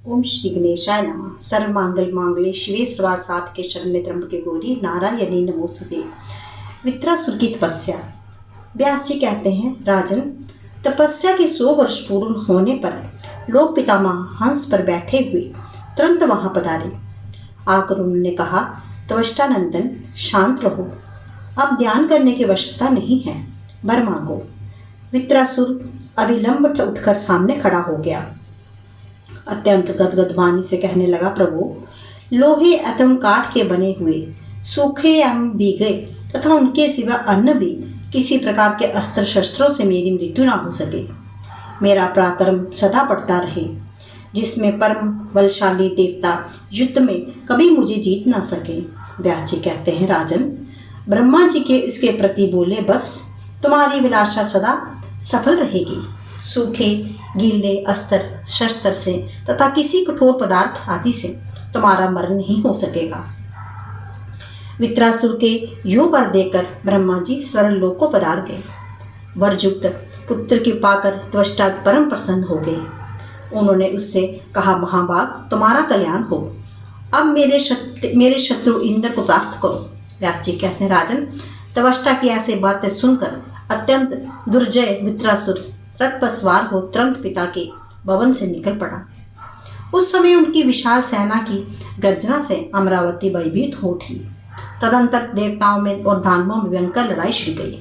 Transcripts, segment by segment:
ओम श्री गणेशाय नमः। सर्वमंगल मांगल्ये शिवे सर्वार्थ साधके शरण्ये त्र्यंबके गौरी नारायणी नमोस्तुते। वित्रासुर की तपस्या। व्यास जी कहते हैं, राजन, तपस्या के 100 वर्ष पूर्ण होने पर लोक पितामह हंस पर बैठे हुए तुरंत वहां पधारे। आकर उन्होंने कहा, त्वष्टानंदन, शांत रहो, अब ध्यान करने की आवश्यकता नहीं है, वर मांगो। वित्रासुर अविलंब उठकर सामने खड़ा हो गया। अत्यंत गदगद वाणी से कहने लगा, प्रभु, लोहे एवं काठ के बने हुए सूखे एवं भीगे तथा उनके सिवा अन्य भी किसी प्रकार के अस्त्र शस्त्रों से मेरी मृत्यु ना हो सके। मेरा पराक्रम सदा बढ़ता रहे, जिसमें परम बलशाली देवता युद्ध में कभी मुझे जीत ना सके। व्यास जी कहते हैं, राजन, ब्रह्मा जी के इसके प्रति बोले, बस तुम्हारी विलासा सदा सफल रहेगी। सूखे गीले अस्त्र शस्त्र से तथा किसी कठोर पदार्थ आदि से तुम्हारा मरण नहीं हो सकेगा। वित्रासुर के यूं पर देकर ब्रह्मा जी स्वर्ण लोक को पधार गए। वरयुक्त पुत्र की पाकर त्वष्टा परम प्रसन्न हो गए। उन्होंने उससे कहा, महाभाग, तुम्हारा कल्याण हो, अब मेरे शत्रु इंद्र को परास्त करो। व्यास जी कहते हैं, राजन, त्वष्टा की ऐसी बातें सुनकर अत्यंत दुर्जय वित्रासुर रथ पर सवार हो तुरंत पिता के भवन से निकल पड़ा। उस समय उनकी विशाल सेना की गर्जना से अमरावती भयभीत हो उठी। तदंतर देवताओं में और दानवों में भयंकर लड़ाई छिड़ गई।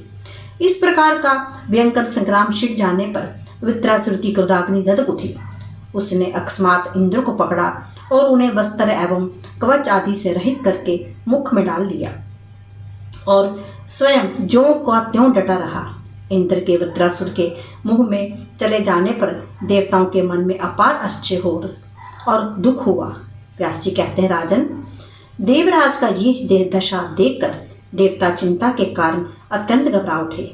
इस प्रकार का भयंकर संग्राम छिड़ जाने पर वित्रासुर की क्रोधाग्नि धधक उठी। उसने अकस्मात इंद्र को पकड़ा और उन्हें वस्त्र एवं कवच आदि से रहित करके मुख में डाल लिया और स्वयं ज्यों का त्यों डटा रहा। इंद्र के वित्रासुर के मुंह में चले जाने पर देवताओं के मन में अपार आश्चर्य और दुख हुआ। व्यास जी कहते हैं, राजन, देवराज का ये दशा देखकर देवता चिंता के कारण अत्यंत घबरा उठे।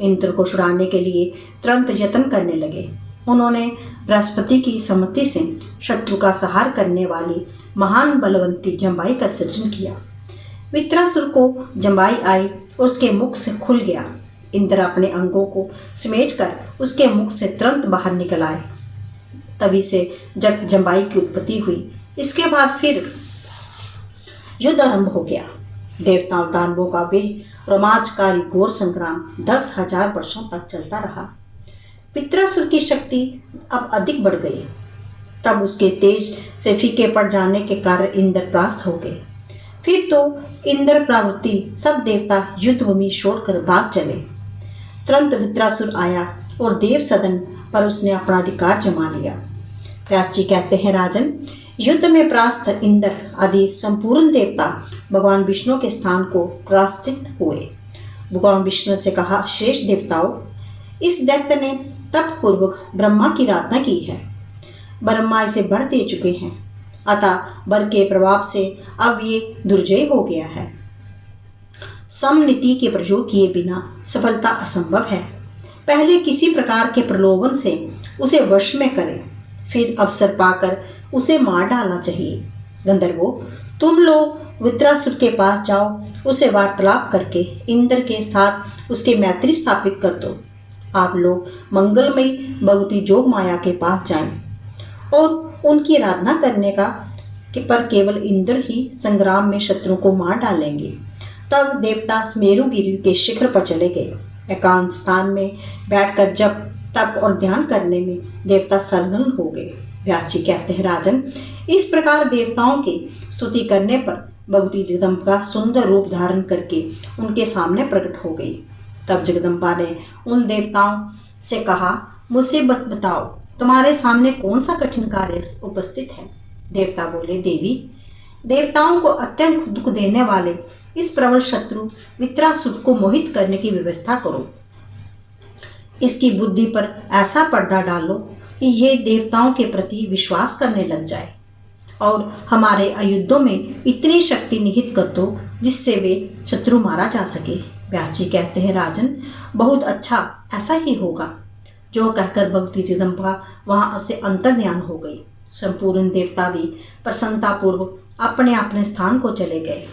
इंद्र को छुड़ाने के लिए तुरंत यत्न करने लगे। उन्होंने बृहस्पति की सम्मति से शत्रु का संहार करने वाली महान बलवंती जम्बाई का सृजन किया। वित्रासुर को जम्बाई आई और उसके मुख से खुल गया। इंद्र अपने अंगों को समेटकर उसके मुख से तुरंत बाहर निकल आए। तभी से जब जम्बाई की उत्पत्ति हुई, इसके बाद फिर युद्ध आरंभ हो गया। देवताओं और दानवों का वे रोमांचकारी घोर संग्राम 10,000 वर्षों तक चलता रहा। वित्रासुर की शक्ति अब अधिक बढ़ गई। तब उसके तेज से फीके पड़ जाने के कारण इंद्र परास्त हो गए। फिर तो इंद्र प्रवृत्ति सब देवता युद्ध भूमि छोड़कर भाग चले। तुरंत वित्रासुर आया और देव सदन पर उसने अपना अधिकार जमा लिया। व्यास जी कहते हैं, राजन, युद्ध में परास्त इंद्र आदि संपूर्ण देवता भगवान विष्णु के स्थान को परास्तित हुए। भगवान विष्णु से कहा, श्रेष्ठ देवताओं, इस दैत्य ने तप पूर्वक ब्रह्मा की आराधना की है। ब्रह्मा इसे वर दे चुके हैं, अतः वर के प्रभाव से अब ये दुर्जय हो गया है। समनीति के प्रयोग किए बिना सफलता असंभव है। पहले किसी प्रकार के प्रलोभन से उसे वश में करें, फिर अवसर पाकर उसे मार डालना चाहिए। गंधर्वों, तुम लोग वित्रासुर के पास जाओ, उसे वार्तालाप करके इंद्र के साथ उसके मैत्री स्थापित कर दो। आप लोग मंगलमयी भगवती जोग माया के पास जाएं और उनकी आराधना करने का पर केवल इंद्र ही संग्राम में शत्रु को मार डालेंगे। तब देवता सुमेरुगिरि के शिखर पर चले गए। एकांत स्थान में बैठकर जप तप और ध्यान करने में देवता संलग्न हो गए। व्यास जी कहते हैं, राजन, इस प्रकार देवताओं की स्तुति करने पर भगवती जगदम्बा सुंदर रूप धारण करके उनके सामने प्रकट हो गई। तब जगदम्बा ने उन देवताओं से कहा, मुझसे बताओ, तुम्हारे सामने कौन सा कठिन कार्य उपस्थित है। देवता बोले, देवी, देवताओं को अत्यंत दुख देने वाले इस प्रबल शत्रु वित्रासुर को मोहित करने की व्यवस्था करो। इसकी बुद्धि पर ऐसा पर्दा डालो कि ये देवताओं के प्रति विश्वास करने लग जाए और हमारे अयुद्धों में इतनी शक्ति निहित कर दो जिससे वे शत्रु मारा जा सके। व्यास जी कहते हैं, राजन, बहुत अच्छा, ऐसा ही होगा। जो कहकर भगवती जगदम्बा वहां से अंतर्ध्यान हो गई। संपूर्ण देवता भी प्रसन्नतापूर्वक अपने अपने स्थान को चले गए।